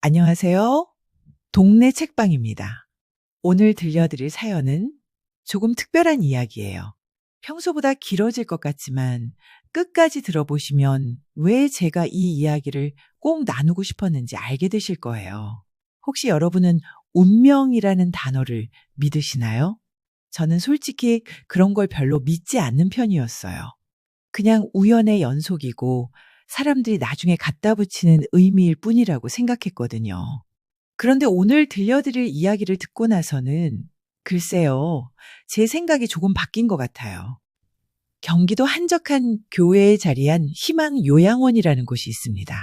안녕하세요. 동네 책방입니다. 오늘 들려드릴 사연은 조금 특별한 이야기예요. 평소보다 길어질 것 같지만 끝까지 들어보시면 왜 제가 이 이야기를 꼭 나누고 싶었는지 알게 되실 거예요. 혹시 여러분은 운명이라는 단어를 믿으시나요? 저는 솔직히 그런 걸 별로 믿지 않는 편이었어요. 그냥 우연의 연속이고 사람들이 나중에 갖다 붙이는 의미일 뿐이라고 생각했거든요. 그런데 오늘 들려드릴 이야기를 듣고 나서는 글쎄요, 제 생각이 조금 바뀐 것 같아요. 경기도 한적한 교외에 자리한 희망 요양원이라는 곳이 있습니다.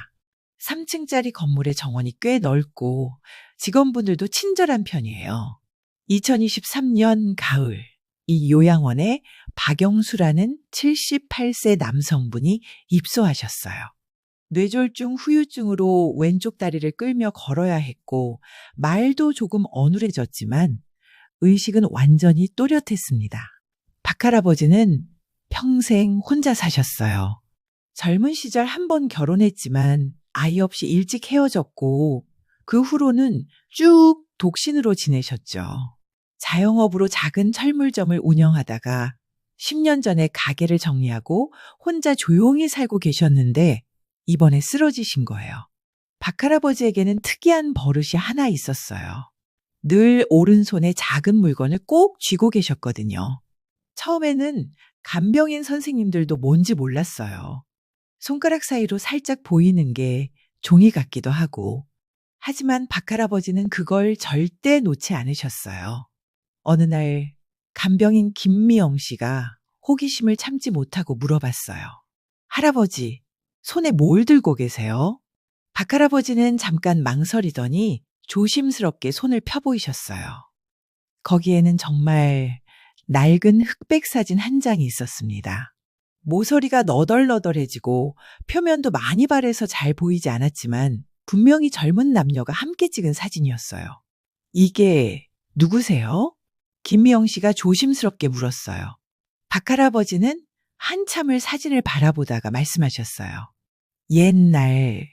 3층짜리 건물의 정원이 꽤 넓고 직원분들도 친절한 편이에요. 2023년 가을, 이 요양원에 박영수라는 78세 남성분이 입소하셨어요. 뇌졸중 후유증으로 왼쪽 다리를 끌며 걸어야 했고 말도 조금 어눌해졌지만 의식은 완전히 또렷했습니다. 박할아버지는 평생 혼자 사셨어요. 젊은 시절 한 번 결혼했지만 아이 없이 일찍 헤어졌고 그 후로는 쭉 독신으로 지내셨죠. 자영업으로 작은 철물점을 운영하다가 10년 전에 가게를 정리하고 혼자 조용히 살고 계셨는데 이번에 쓰러지신 거예요. 박할아버지에게는 특이한 버릇이 하나 있었어요. 늘 오른손에 작은 물건을 꼭 쥐고 계셨거든요. 처음에는 간병인 선생님들도 뭔지 몰랐어요. 손가락 사이로 살짝 보이는 게 종이 같기도 하고. 하지만 박할아버지는 그걸 절대 놓지 않으셨어요. 어느 날 간병인 김미영 씨가 호기심을 참지 못하고 물어봤어요. 할아버지, 손에 뭘 들고 계세요? 박할아버지는 잠깐 망설이더니 조심스럽게 손을 펴보이셨어요. 거기에는 정말 낡은 흑백 사진 한 장이 있었습니다. 모서리가 너덜너덜해지고 표면도 많이 바래서 잘 보이지 않았지만 분명히 젊은 남녀가 함께 찍은 사진이었어요. 이게 누구세요? 김미영 씨가 조심스럽게 물었어요. 박할아버지는 한참을 사진을 바라보다가 말씀하셨어요. 옛날,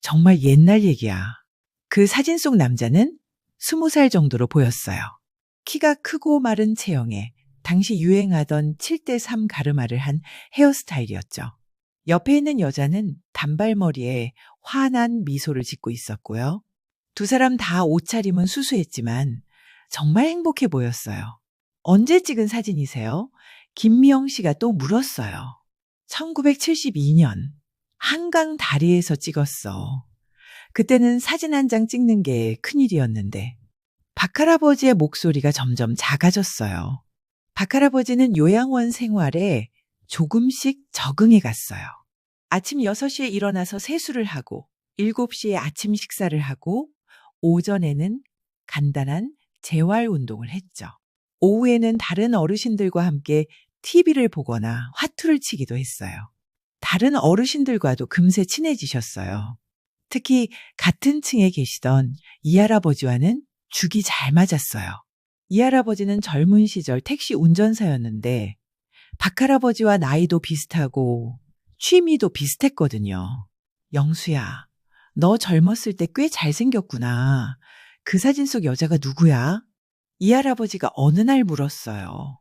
정말 옛날 얘기야. 그 사진 속 남자는 20살 정도로 보였어요. 키가 크고 마른 체형에 당시 유행하던 7:3 가르마를 한 헤어스타일이었죠. 옆에 있는 여자는 단발머리에 환한 미소를 짓고 있었고요. 두 사람 다 옷차림은 수수했지만 정말 행복해 보였어요. 언제 찍은 사진이세요? 김미영 씨가 또 물었어요. 1972년 한강 다리에서 찍었어. 그때는 사진 한 장 찍는 게 큰일이었는데 박할아버지의 목소리가 점점 작아졌어요. 박할아버지는 요양원 생활에 조금씩 적응해 갔어요. 아침 6시에 일어나서 세수를 하고 7시에 아침 식사를 하고 오전에는 간단한 재활 운동을 했죠. 오후에는 다른 어르신들과 함께 TV를 보거나 화투를 치기도 했어요. 다른 어르신들과도 금세 친해지셨어요. 특히 같은 층에 계시던 이 할아버지와는 죽이 잘 맞았어요. 이 할아버지는 젊은 시절 택시 운전사였는데 박할아버지와 나이도 비슷하고 취미도 비슷했거든요. 영수야, 너 젊었을 때 꽤 잘생겼구나. 그 사진 속 여자가 누구야? 이 할아버지가 어느 날 물었어요.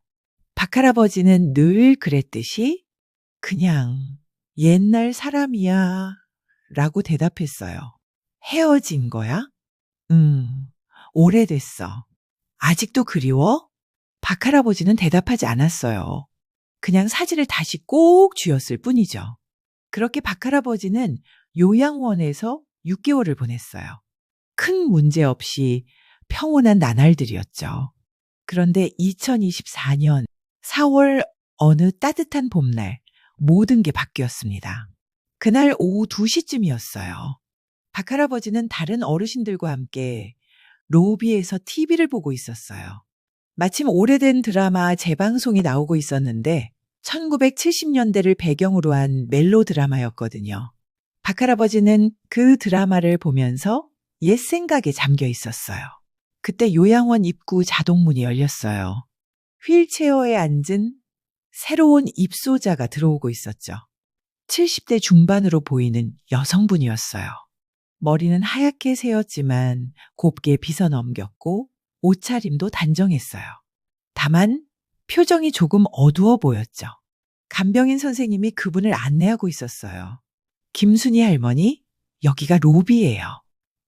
박할아버지는 늘 그랬듯이 그냥 옛날 사람이야 라고 대답했어요. 헤어진 거야? 오래됐어. 아직도 그리워? 박할아버지는 대답하지 않았어요. 그냥 사진을 다시 꼭 쥐었을 뿐이죠. 그렇게 박할아버지는 요양원에서 6개월을 보냈어요. 큰 문제 없이 평온한 나날들이었죠. 그런데 2024년 4월 어느 따뜻한 봄날 모든 게 바뀌었습니다. 그날 오후 2시쯤이었어요. 박할아버지는 다른 어르신들과 함께 로비에서 TV를 보고 있었어요. 마침 오래된 드라마 재방송이 나오고 있었는데 1970년대를 배경으로 한 멜로 드라마였거든요. 박할아버지는 그 드라마를 보면서 옛 생각에 잠겨 있었어요. 그때 요양원 입구 자동문이 열렸어요. 휠체어에 앉은 새로운 입소자가 들어오고 있었죠. 70대 중반으로 보이는 여성분이었어요. 머리는 하얗게 새었지만 곱게 빗어 넘겼고 옷차림도 단정했어요. 다만 표정이 조금 어두워 보였죠. 간병인 선생님이 그분을 안내하고 있었어요. 김순희 할머니, 여기가 로비예요.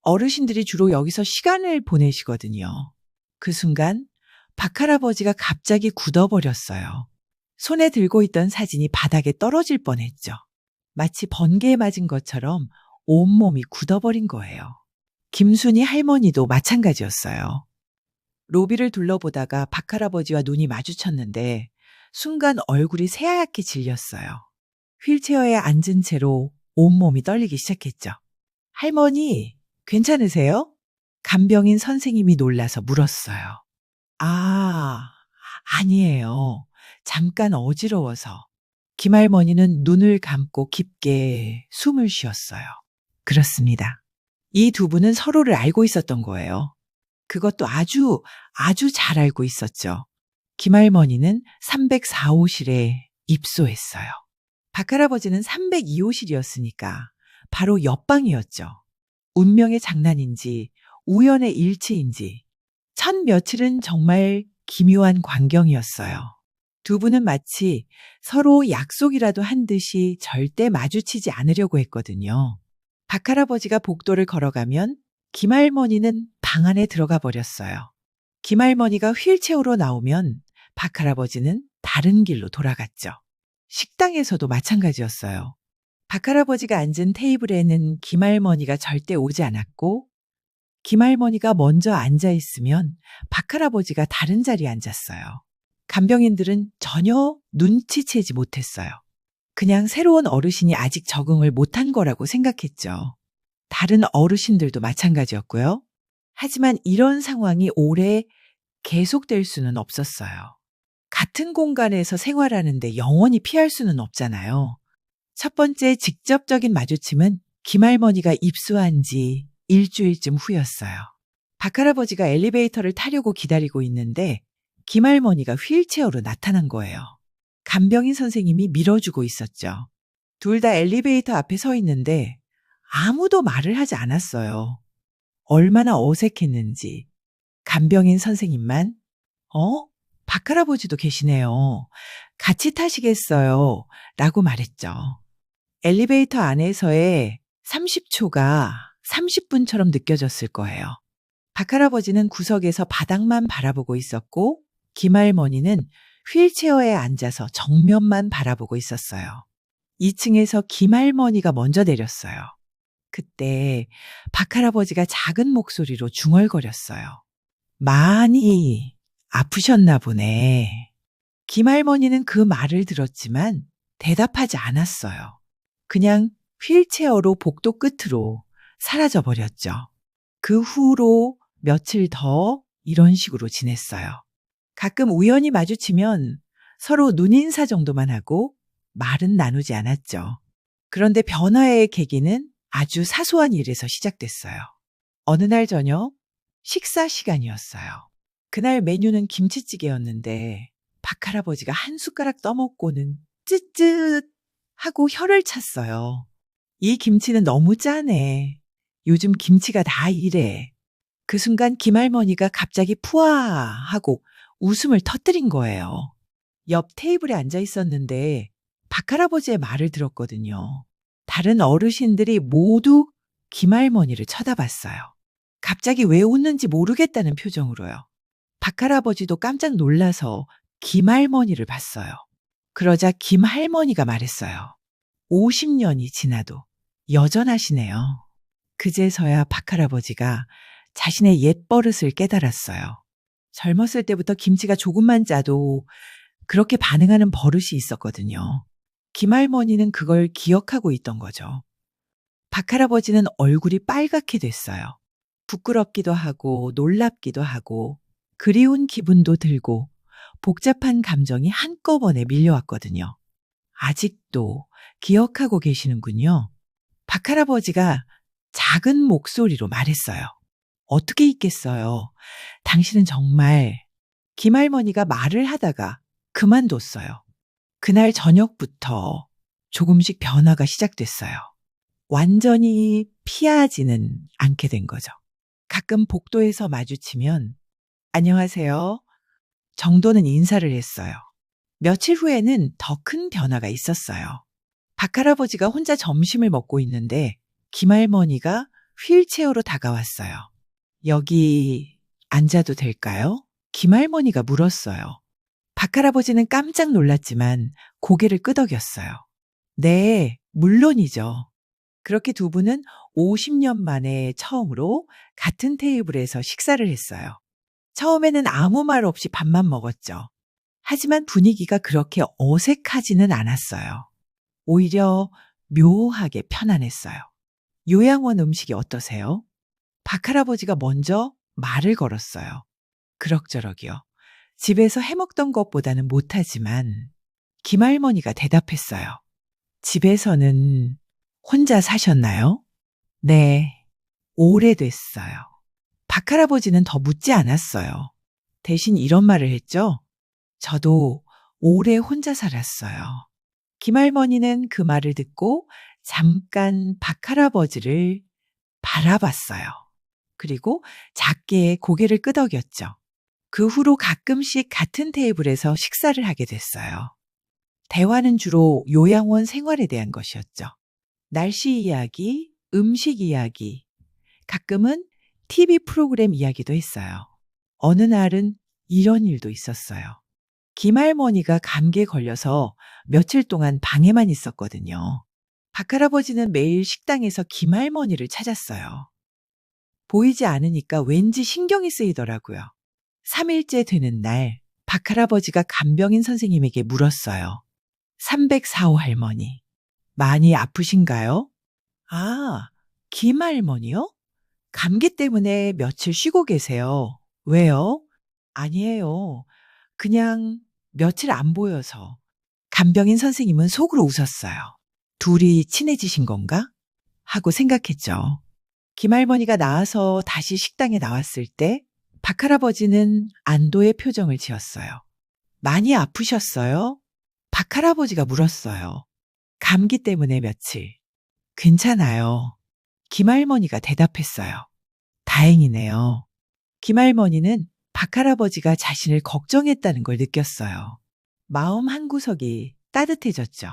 어르신들이 주로 여기서 시간을 보내시거든요. 그 순간 박할아버지가 갑자기 굳어버렸어요. 손에 들고 있던 사진이 바닥에 떨어질 뻔했죠. 마치 번개에 맞은 것처럼 온몸이 굳어버린 거예요. 김순희 할머니도 마찬가지였어요. 로비를 둘러보다가 박할아버지와 눈이 마주쳤는데 순간 얼굴이 새하얗게 질렸어요. 휠체어에 앉은 채로 온몸이 떨리기 시작했죠. 할머니, 괜찮으세요? 간병인 선생님이 놀라서 물었어요. 아, 아니에요. 잠깐 어지러워서. 김할머니는 눈을 감고 깊게 숨을 쉬었어요. 그렇습니다. 이 두 분은 서로를 알고 있었던 거예요. 그것도 아주 잘 알고 있었죠. 김할머니는 304호실에 입소했어요. 박할아버지는 302호실이었으니까 바로 옆방이었죠. 운명의 장난인지 우연의 일치인지 첫 며칠은 정말 기묘한 광경이었어요. 두 분은 마치 서로 약속이라도 한 듯이 절대 마주치지 않으려고 했거든요. 박할아버지가 복도를 걸어가면 김할머니는 방 안에 들어가 버렸어요. 김할머니가 휠체어로 나오면 박할아버지는 다른 길로 돌아갔죠. 식당에서도 마찬가지였어요. 박할아버지가 앉은 테이블에는 김할머니가 절대 오지 않았고 김할머니가 먼저 앉아 있으면 박할아버지가 다른 자리에 앉았어요. 간병인들은 전혀 눈치채지 못했어요. 그냥 새로운 어르신이 아직 적응을 못한 거라고 생각했죠. 다른 어르신들도 마찬가지였고요. 하지만 이런 상황이 오래 계속될 수는 없었어요. 같은 공간에서 생활하는데 영원히 피할 수는 없잖아요. 첫 번째 직접적인 마주침은 김할머니가 입소한 지 일주일쯤 후였어요. 박할아버지가 엘리베이터를 타려고 기다리고 있는데 김할머니가 휠체어로 나타난 거예요. 간병인 선생님이 밀어주고 있었죠. 둘 다 엘리베이터 앞에 서 있는데 아무도 말을 하지 않았어요. 얼마나 어색했는지. 간병인 선생님만 박할아버지도 계시네요. 같이 타시겠어요? 라고 말했죠. 엘리베이터 안에서의 30초가 30분처럼 느껴졌을 거예요. 박할아버지는 구석에서 바닥만 바라보고 있었고 김할머니는 휠체어에 앉아서 정면만 바라보고 있었어요. 2층에서 김할머니가 먼저 내렸어요. 그때 박할아버지가 작은 목소리로 중얼거렸어요. 많이 아프셨나 보네. 김할머니는 그 말을 들었지만 대답하지 않았어요. 그냥 휠체어로 복도 끝으로 사라져 버렸죠. 그 후로 며칠 더 이런 식으로 지냈어요. 가끔 우연히 마주치면 서로 눈인사 정도만 하고 말은 나누지 않았죠. 그런데 변화의 계기는 아주 사소한 일에서 시작됐어요. 어느 날 저녁 식사 시간이었어요. 그날 메뉴는 김치찌개였는데 박할아버지가 한 숟가락 떠먹고는 쯧쯧 하고 혀를 찼어요. 이 김치는 너무 짜네. 요즘 김치가 다 이래. 그 순간 김할머니가 갑자기 푸아 하고 웃음을 터뜨린 거예요. 옆 테이블에 앉아 있었는데 박할아버지의 말을 들었거든요. 다른 어르신들이 모두 김할머니를 쳐다봤어요. 갑자기 왜 웃는지 모르겠다는 표정으로요. 박할아버지도 깜짝 놀라서 김할머니를 봤어요. 그러자 김할머니가 말했어요. 50년이 지나도 여전하시네요. 그제서야 박할아버지가 자신의 옛버릇을 깨달았어요. 젊었을 때부터 김치가 조금만 짜도 그렇게 반응하는 버릇이 있었거든요. 김할머니는 그걸 기억하고 있던 거죠. 박할아버지는 얼굴이 빨갛게 됐어요. 부끄럽기도 하고 놀랍기도 하고 그리운 기분도 들고 복잡한 감정이 한꺼번에 밀려왔거든요. 아직도 기억하고 계시는군요. 박할아버지가 작은 목소리로 말했어요. 어떻게 있겠어요? 당신은 정말. 김할머니가 말을 하다가 그만뒀어요. 그날 저녁부터 조금씩 변화가 시작됐어요. 완전히 피하지는 않게 된 거죠. 가끔 복도에서 마주치면 안녕하세요 정도는 인사를 했어요. 며칠 후에는 더 큰 변화가 있었어요. 박할아버지가 혼자 점심을 먹고 있는데 김할머니가 휠체어로 다가왔어요. 여기 앉아도 될까요? 김할머니가 물었어요. 박할아버지는 깜짝 놀랐지만 고개를 끄덕였어요. 네, 물론이죠. 그렇게 두 분은 50년 만에 처음으로 같은 테이블에서 식사를 했어요. 처음에는 아무 말 없이 밥만 먹었죠. 하지만 분위기가 그렇게 어색하지는 않았어요. 오히려 묘하게 편안했어요. 요양원 음식이 어떠세요? 박할아버지가 먼저 말을 걸었어요. 그럭저럭이요. 집에서 해먹던 것보다는 못하지만 김할머니가 대답했어요. 집에서는 혼자 사셨나요? 네, 오래됐어요. 박할아버지는 더 묻지 않았어요. 대신 이런 말을 했죠. 저도 오래 혼자 살았어요. 김할머니는 그 말을 듣고 잠깐 박할아버지를 바라봤어요. 그리고 작게 고개를 끄덕였죠. 그 후로 가끔씩 같은 테이블에서 식사를 하게 됐어요. 대화는 주로 요양원 생활에 대한 것이었죠. 날씨 이야기, 음식 이야기, 가끔은 TV 프로그램 이야기도 했어요. 어느 날은 이런 일도 있었어요. 김할머니가 감기에 걸려서 며칠 동안 방에만 있었거든요. 박할아버지는 매일 식당에서 김할머니를 찾았어요. 보이지 않으니까 왠지 신경이 쓰이더라고요. 3일째 되는 날 박할아버지가 간병인 선생님에게 물었어요. 304호 할머니, 많이 아프신가요? 아, 김할머니요? 감기 때문에 며칠 쉬고 계세요. 왜요? 아니에요. 그냥 며칠 안 보여서. 간병인 선생님은 속으로 웃었어요. 둘이 친해지신 건가? 하고 생각했죠. 김할머니가 나와서 다시 식당에 나왔을 때 박할아버지는 안도의 표정을 지었어요. 많이 아프셨어요? 박할아버지가 물었어요. 감기 때문에 며칠. 괜찮아요. 김할머니가 대답했어요. 다행이네요. 김할머니는 박할아버지가 자신을 걱정했다는 걸 느꼈어요. 마음 한구석이 따뜻해졌죠.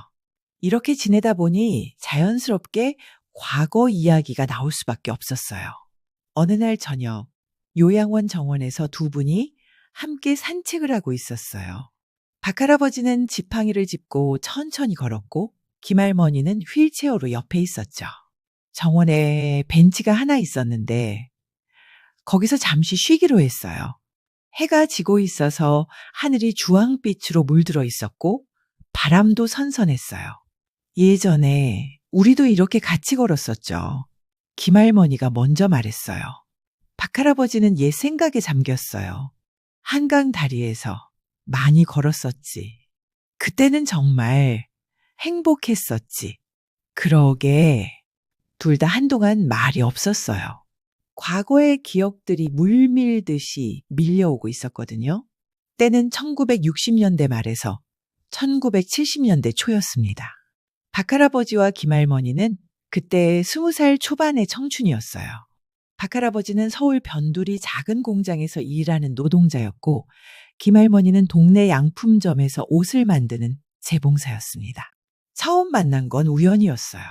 이렇게 지내다 보니 자연스럽게 과거 이야기가 나올 수밖에 없었어요. 어느 날 저녁, 요양원 정원에서 두 분이 함께 산책을 하고 있었어요. 박할아버지는 지팡이를 짚고 천천히 걸었고 김할머니는 휠체어로 옆에 있었죠. 정원에 벤치가 하나 있었는데 거기서 잠시 쉬기로 했어요. 해가 지고 있어서 하늘이 주황빛으로 물들어 있었고 바람도 선선했어요. 예전에 우리도 이렇게 같이 걸었었죠. 김할머니가 먼저 말했어요. 박할아버지는 옛 생각에 잠겼어요. 한강 다리에서 많이 걸었었지. 그때는 정말 행복했었지. 그러게 둘 다 한동안 말이 없었어요. 과거의 기억들이 물밀듯이 밀려오고 있었거든요. 때는 1960년대 말에서 1970년대 초였습니다. 박할아버지와 김할머니는 그때 20살 초반의 청춘이었어요. 박할아버지는 서울 변두리 작은 공장에서 일하는 노동자였고 김할머니는 동네 양품점에서 옷을 만드는 재봉사였습니다. 처음 만난 건 우연이었어요.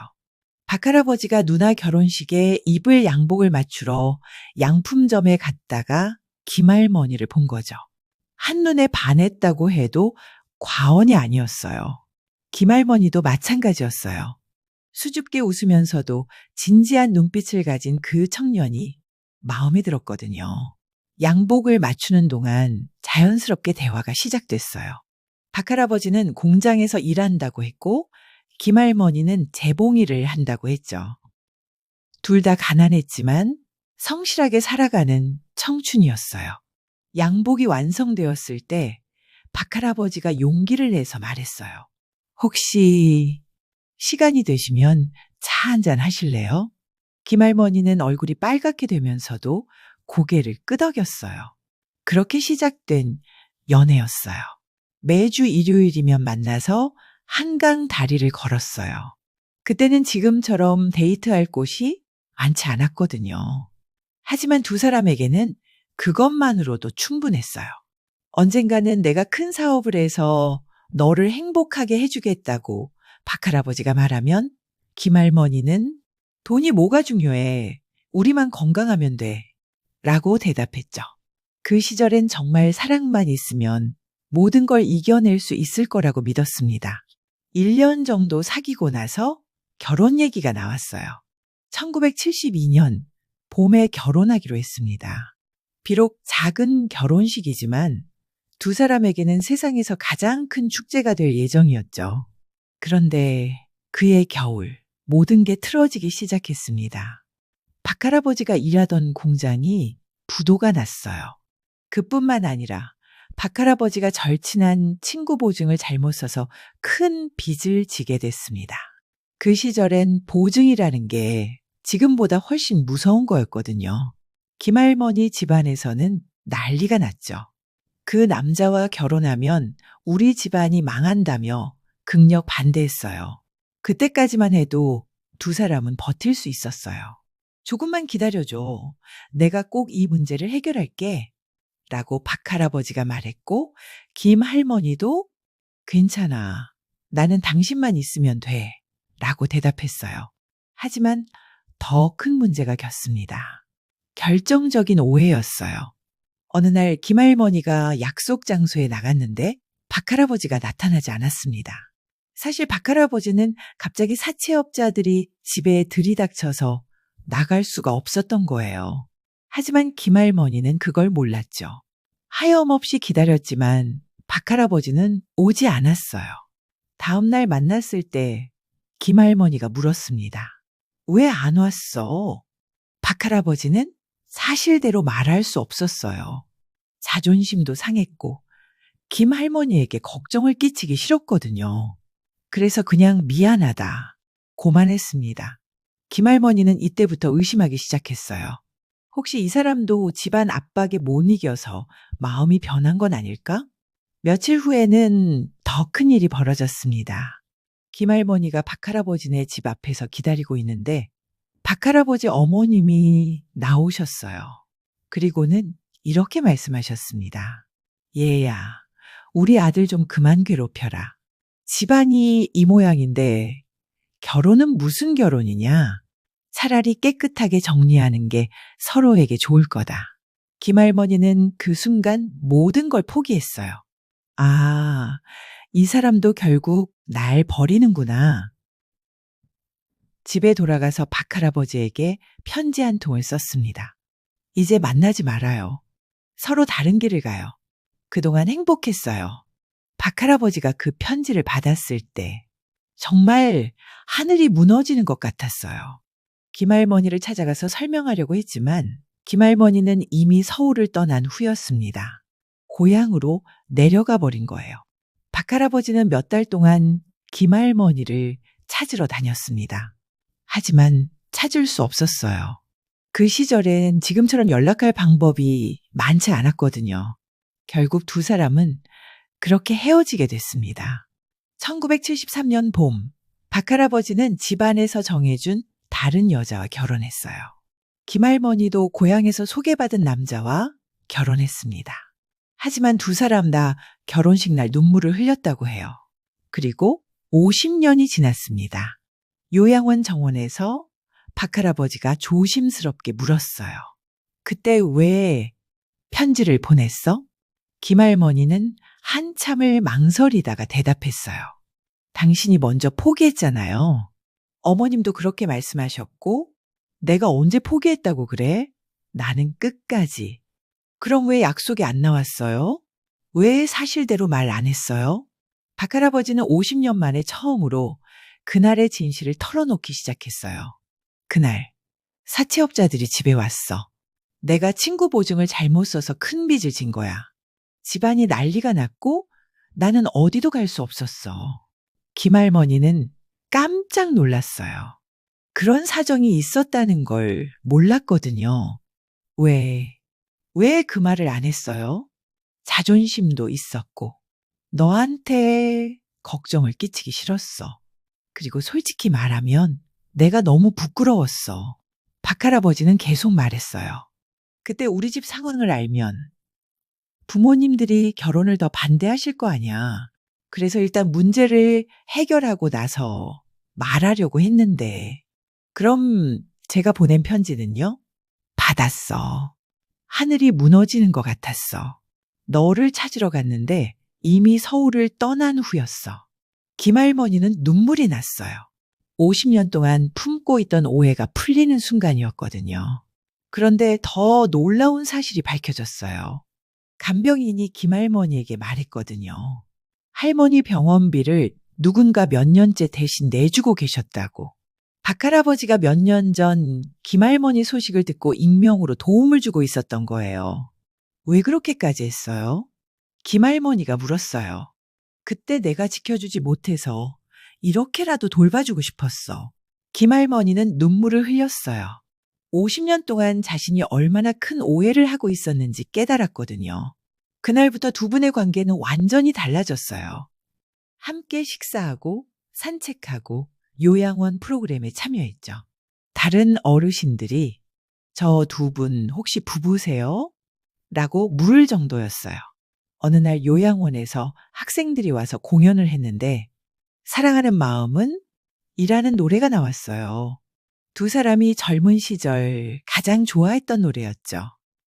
박할아버지가 누나 결혼식에 입을 양복을 맞추러 양품점에 갔다가 김할머니를 본 거죠. 한눈에 반했다고 해도 과언이 아니었어요. 김할머니도 마찬가지였어요. 수줍게 웃으면서도 진지한 눈빛을 가진 그 청년이 마음에 들었거든요. 양복을 맞추는 동안 자연스럽게 대화가 시작됐어요. 박할아버지는 공장에서 일한다고 했고 김할머니는 재봉일을 한다고 했죠. 둘 다 가난했지만 성실하게 살아가는 청춘이었어요. 양복이 완성되었을 때 박할아버지가 용기를 내서 말했어요. 혹시 시간이 되시면 차 한잔 하실래요? 김할머니는 얼굴이 빨갛게 되면서도 고개를 끄덕였어요. 그렇게 시작된 연애였어요. 매주 일요일이면 만나서 한강 다리를 걸었어요. 그때는 지금처럼 데이트할 곳이 많지 않았거든요. 하지만 두 사람에게는 그것만으로도 충분했어요. 언젠가는 내가 큰 사업을 해서 너를 행복하게 해주겠다고 박할아버지가 말하면 김할머니는 돈이 뭐가 중요해. 우리만 건강하면 돼. 라고 대답했죠. 그 시절엔 정말 사랑만 있으면 모든 걸 이겨낼 수 있을 거라고 믿었습니다. 1년 정도 사귀고 나서 결혼 얘기가 나왔어요. 1972년 봄에 결혼하기로 했습니다. 비록 작은 결혼식이지만 두 사람에게는 세상에서 가장 큰 축제가 될 예정이었죠. 그런데 그해 겨울 모든 게 틀어지기 시작했습니다. 박할아버지가 일하던 공장이 부도가 났어요. 그뿐만 아니라 박할아버지가 절친한 친구 보증을 잘못 써서 큰 빚을 지게 됐습니다. 그 시절엔 보증이라는 게 지금보다 훨씬 무서운 거였거든요. 김할머니 집안에서는 난리가 났죠. 그 남자와 결혼하면 우리 집안이 망한다며 극력 반대했어요. 그때까지만 해도 두 사람은 버틸 수 있었어요. 조금만 기다려줘. 내가 꼭 이 문제를 해결할게. 라고 박할아버지가 말했고 김할머니도 괜찮아. 나는 당신만 있으면 돼. 라고 대답했어요. 하지만 더 큰 문제가 겼습니다. 결정적인 오해였어요. 어느 날 김할머니가 약속 장소에 나갔는데 박할아버지가 나타나지 않았습니다. 사실 박할아버지는 갑자기 사채업자들이 집에 들이닥쳐서 나갈 수가 없었던 거예요. 하지만 김할머니는 그걸 몰랐죠. 하염없이 기다렸지만 박할아버지는 오지 않았어요. 다음 날 만났을 때 김할머니가 물었습니다. 왜 안 왔어? 박할아버지는 사실대로 말할 수 없었어요. 자존심도 상했고 김할머니에게 걱정을 끼치기 싫었거든요. 그래서 그냥 미안하다, 고만했습니다. 김할머니는 이때부터 의심하기 시작했어요. 혹시 이 사람도 집안 압박에 못 이겨서 마음이 변한 건 아닐까? 며칠 후에는 더 큰 일이 벌어졌습니다. 김할머니가 박할아버지네 집 앞에서 기다리고 있는데 박할아버지 어머님이 나오셨어요. 그리고는 이렇게 말씀하셨습니다. 얘야, 우리 아들 좀 그만 괴롭혀라. 집안이 이 모양인데 결혼은 무슨 결혼이냐? 차라리 깨끗하게 정리하는 게 서로에게 좋을 거다. 김할머니는 그 순간 모든 걸 포기했어요. 아, 이 사람도 결국 날 버리는구나. 집에 돌아가서 박할아버지에게 편지 한 통을 썼습니다. 이제 만나지 말아요. 서로 다른 길을 가요. 그동안 행복했어요. 박할아버지가 그 편지를 받았을 때 정말 하늘이 무너지는 것 같았어요. 김할머니를 찾아가서 설명하려고 했지만 김할머니는 이미 서울을 떠난 후였습니다. 고향으로 내려가 버린 거예요. 박할아버지는 몇 달 동안 김할머니를 찾으러 다녔습니다. 하지만 찾을 수 없었어요. 그 시절엔 지금처럼 연락할 방법이 많지 않았거든요. 결국 두 사람은 그렇게 헤어지게 됐습니다. 1973년 봄, 박할아버지는 집안에서 정해준 다른 여자와 결혼했어요. 김할머니도 고향에서 소개받은 남자와 결혼했습니다. 하지만 두 사람 다 결혼식 날 눈물을 흘렸다고 해요. 그리고 50년이 지났습니다. 요양원 정원에서 박할아버지가 조심스럽게 물었어요. 그때 왜 편지를 보냈어? 김할머니는 한참을 망설이다가 대답했어요. 당신이 먼저 포기했잖아요. 어머님도 그렇게 말씀하셨고 내가 언제 포기했다고 그래? 나는 끝까지. 그럼 왜 약속이 안 나왔어요? 왜 사실대로 말 안 했어요? 박할아버지는 50년 만에 처음으로 그날의 진실을 털어놓기 시작했어요. 그날 사채업자들이 집에 왔어. 내가 친구 보증을 잘못 써서 큰 빚을 진 거야. 집안이 난리가 났고 나는 어디도 갈 수 없었어. 김할머니는 깜짝 놀랐어요. 그런 사정이 있었다는 걸 몰랐거든요. 왜 그 말을 안 했어요? 자존심도 있었고 너한테 걱정을 끼치기 싫었어. 그리고 솔직히 말하면 내가 너무 부끄러웠어. 박할아버지는 계속 말했어요. 그때 우리 집 상황을 알면 부모님들이 결혼을 더 반대하실 거 아니야. 그래서 일단 문제를 해결하고 나서 말하려고 했는데, 그럼 제가 보낸 편지는요? 받았어. 하늘이 무너지는 것 같았어. 너를 찾으러 갔는데 이미 서울을 떠난 후였어. 김할머니는 눈물이 났어요. 50년 동안 품고 있던 오해가 풀리는 순간이었거든요. 그런데 더 놀라운 사실이 밝혀졌어요. 간병인이 김할머니에게 말했거든요. 할머니 병원비를 누군가 몇 년째 대신 내주고 계셨다고. 박할아버지가 몇 년 전 김할머니 소식을 듣고 익명으로 도움을 주고 있었던 거예요. 왜 그렇게까지 했어요? 김할머니가 물었어요. 그때 내가 지켜주지 못해서 이렇게라도 돌봐주고 싶었어. 김할머니는 눈물을 흘렸어요. 50년 동안 자신이 얼마나 큰 오해를 하고 있었는지 깨달았거든요. 그날부터 두 분의 관계는 완전히 달라졌어요. 함께 식사하고 산책하고 요양원 프로그램에 참여했죠. 다른 어르신들이 저 두 분 혹시 부부세요? 라고 물을 정도였어요. 어느 날 요양원에서 학생들이 와서 공연을 했는데 사랑하는 마음은 이라는 노래가 나왔어요. 두 사람이 젊은 시절 가장 좋아했던 노래였죠.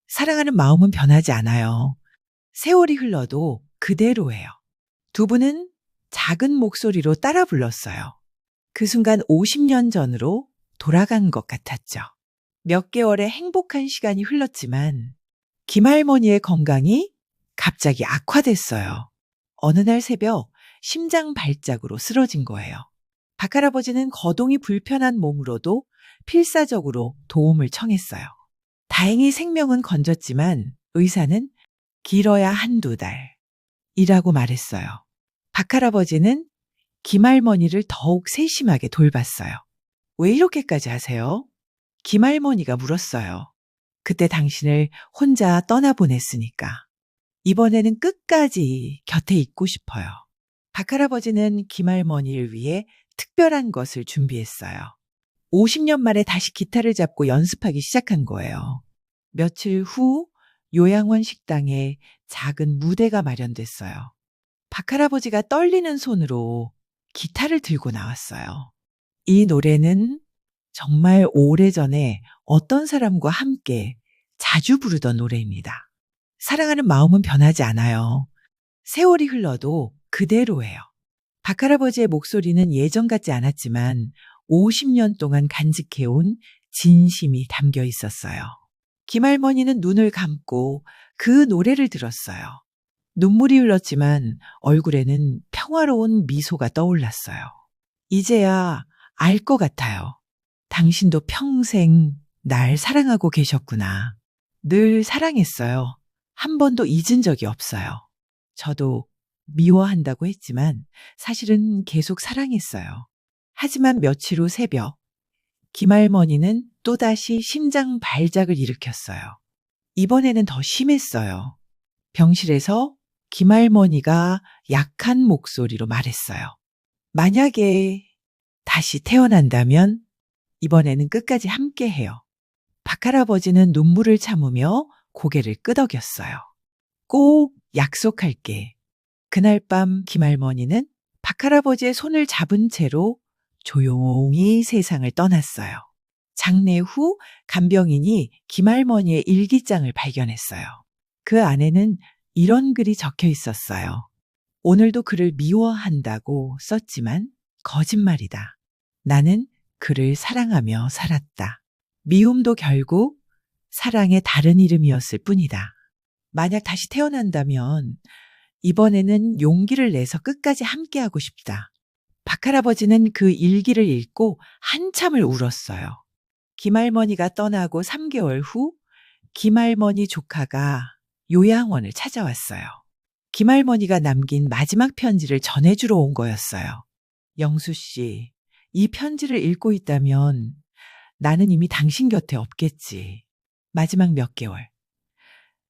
사랑하는 마음은 변하지 않아요. 세월이 흘러도 그대로예요. 두 분은 작은 목소리로 따라 불렀어요. 그 순간 50년 전으로 돌아간 것 같았죠. 몇 개월의 행복한 시간이 흘렀지만 김할머니의 건강이 갑자기 악화됐어요. 어느 날 새벽 심장 발작으로 쓰러진 거예요. 박할아버지는 거동이 불편한 몸으로도 필사적으로 도움을 청했어요. 다행히 생명은 건졌지만 의사는 길어야 한두 달이라고 말했어요. 박할아버지는 김할머니를 더욱 세심하게 돌봤어요. 왜 이렇게까지 하세요? 김할머니가 물었어요. 그때 당신을 혼자 떠나보냈으니까. 이번에는 끝까지 곁에 있고 싶어요. 박할아버지는 김할머니를 위해 특별한 것을 준비했어요. 50년 만에 다시 기타를 잡고 연습하기 시작한 거예요. 며칠 후 요양원 식당에 작은 무대가 마련됐어요. 박할아버지가 떨리는 손으로 기타를 들고 나왔어요. 이 노래는 정말 오래전에 어떤 사람과 함께 자주 부르던 노래입니다. 사랑하는 마음은 변하지 않아요. 세월이 흘러도 그대로예요. 박할아버지의 목소리는 예전 같지 않았지만 50년 동안 간직해온 진심이 담겨 있었어요. 김할머니는 눈을 감고 그 노래를 들었어요. 눈물이 흘렀지만 얼굴에는 평화로운 미소가 떠올랐어요. 이제야 알 것 같아요. 당신도 평생 날 사랑하고 계셨구나. 늘 사랑했어요. 한 번도 잊은 적이 없어요. 저도 미워한다고 했지만 사실은 계속 사랑했어요. 하지만 며칠 후 새벽, 김할머니는 또다시 심장 발작을 일으켰어요. 이번에는 더 심했어요. 병실에서 김할머니가 약한 목소리로 말했어요. 만약에 다시 태어난다면 이번에는 끝까지 함께해요. 박할아버지는 눈물을 참으며 고개를 끄덕였어요. 꼭 약속할게. 그날 밤 김할머니는 박할아버지의 손을 잡은 채로 조용히 세상을 떠났어요. 장례 후 간병인이 김할머니의 일기장을 발견했어요. 그 안에는 이런 글이 적혀 있었어요. 오늘도 그를 미워한다고 썼지만 거짓말이다. 나는 그를 사랑하며 살았다. 미움도 결국 사랑의 다른 이름이었을 뿐이다. 만약 다시 태어난다면 이번에는 용기를 내서 끝까지 함께하고 싶다. 박할아버지는 그 일기를 읽고 한참을 울었어요. 김할머니가 떠나고 3개월 후 김할머니 조카가 요양원을 찾아왔어요. 김할머니가 남긴 마지막 편지를 전해주러 온 거였어요. 영수 씨, 이 편지를 읽고 있다면 나는 이미 당신 곁에 없겠지. 마지막 몇 개월.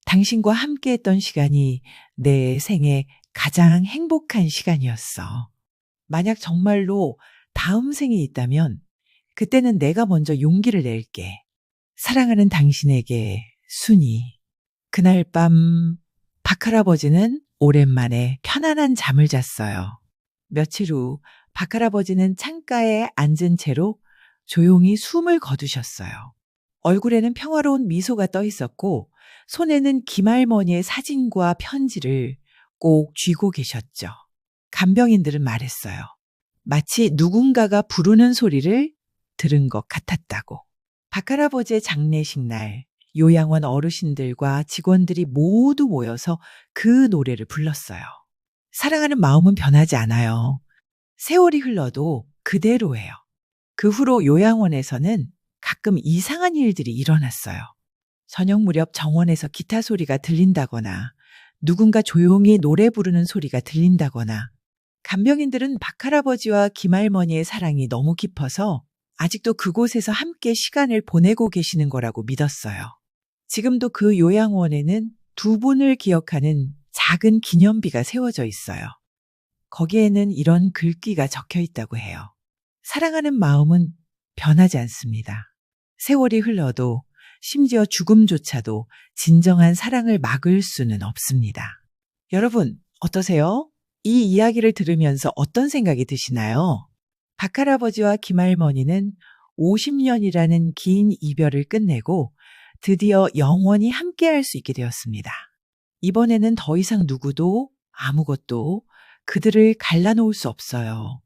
당신과 함께했던 시간이 내 생애 가장 행복한 시간이었어. 만약 정말로 다음 생이 있다면 그때는 내가 먼저 용기를 낼게. 사랑하는 당신에게 순이. 그날 밤 박할아버지는 오랜만에 편안한 잠을 잤어요. 며칠 후 박할아버지는 창가에 앉은 채로 조용히 숨을 거두셨어요. 얼굴에는 평화로운 미소가 떠 있었고 손에는 김할머니의 사진과 편지를 꼭 쥐고 계셨죠. 간병인들은 말했어요. 마치 누군가가 부르는 소리를 들은 것 같았다고. 박할아버지의 장례식 날 요양원 어르신들과 직원들이 모두 모여서 그 노래를 불렀어요. 사랑하는 마음은 변하지 않아요. 세월이 흘러도 그대로예요. 그 후로 요양원에서는 가끔 이상한 일들이 일어났어요. 저녁 무렵 정원에서 기타 소리가 들린다거나 누군가 조용히 노래 부르는 소리가 들린다거나 간병인들은 박할아버지와 김할머니의 사랑이 너무 깊어서 아직도 그곳에서 함께 시간을 보내고 계시는 거라고 믿었어요. 지금도 그 요양원에는 두 분을 기억하는 작은 기념비가 세워져 있어요. 거기에는 이런 글귀가 적혀 있다고 해요. 사랑하는 마음은 변하지 않습니다. 세월이 흘러도 심지어 죽음조차도 진정한 사랑을 막을 수는 없습니다. 여러분, 어떠세요? 이 이야기를 들으면서 어떤 생각이 드시나요? 박할아버지와 김할머니는 50년이라는 긴 이별을 끝내고 드디어 영원히 함께할 수 있게 되었습니다. 이번에는 더 이상 누구도 아무것도 그들을 갈라놓을 수 없어요.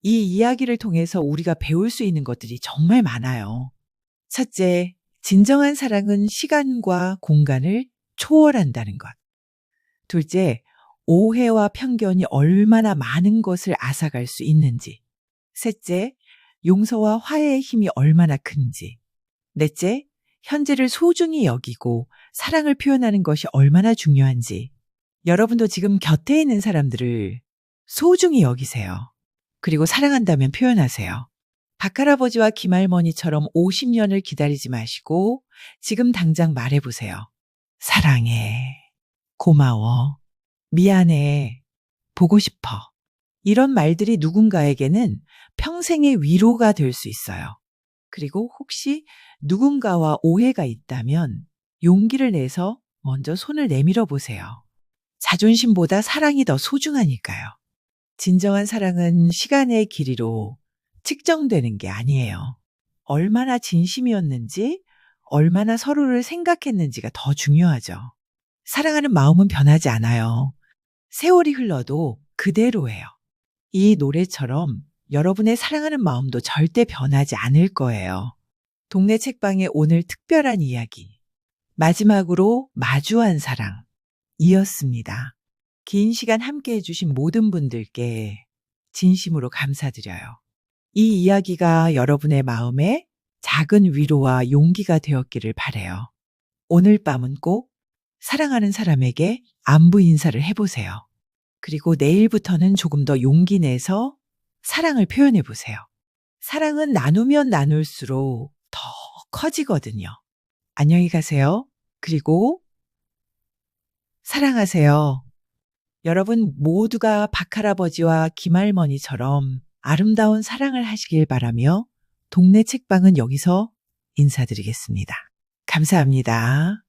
이 이야기를 통해서 우리가 배울 수 있는 것들이 정말 많아요. 첫째, 진정한 사랑은 시간과 공간을 초월한다는 것. 둘째, 오해와 편견이 얼마나 많은 것을 앗아갈 수 있는지. 셋째, 용서와 화해의 힘이 얼마나 큰지. 넷째, 현재를 소중히 여기고 사랑을 표현하는 것이 얼마나 중요한지. 여러분도 지금 곁에 있는 사람들을 소중히 여기세요. 그리고 사랑한다면 표현하세요. 박할아버지와 김할머니처럼 50년을 기다리지 마시고 지금 당장 말해보세요. 사랑해. 고마워. 미안해. 보고 싶어. 이런 말들이 누군가에게는 평생의 위로가 될 수 있어요. 그리고 혹시 누군가와 오해가 있다면 용기를 내서 먼저 손을 내밀어 보세요. 자존심보다 사랑이 더 소중하니까요. 진정한 사랑은 시간의 길이로 측정되는 게 아니에요. 얼마나 진심이었는지, 얼마나 서로를 생각했는지가 더 중요하죠. 사랑하는 마음은 변하지 않아요. 세월이 흘러도 그대로예요. 이 노래처럼 여러분의 사랑하는 마음도 절대 변하지 않을 거예요. 동네 책방의 오늘 특별한 이야기. 마지막으로 마주한 사랑이었습니다. 긴 시간 함께 해주신 모든 분들께 진심으로 감사드려요. 이 이야기가 여러분의 마음에 작은 위로와 용기가 되었기를 바라요. 오늘 밤은 꼭 사랑하는 사람에게 안부 인사를 해보세요. 그리고 내일부터는 조금 더 용기 내서 사랑을 표현해 보세요. 사랑은 나누면 나눌수록 더 커지거든요. 안녕히 가세요. 그리고 사랑하세요. 여러분 모두가 박할아버지와 김할머니처럼 아름다운 사랑을 하시길 바라며 동네 책방은 여기서 인사드리겠습니다. 감사합니다.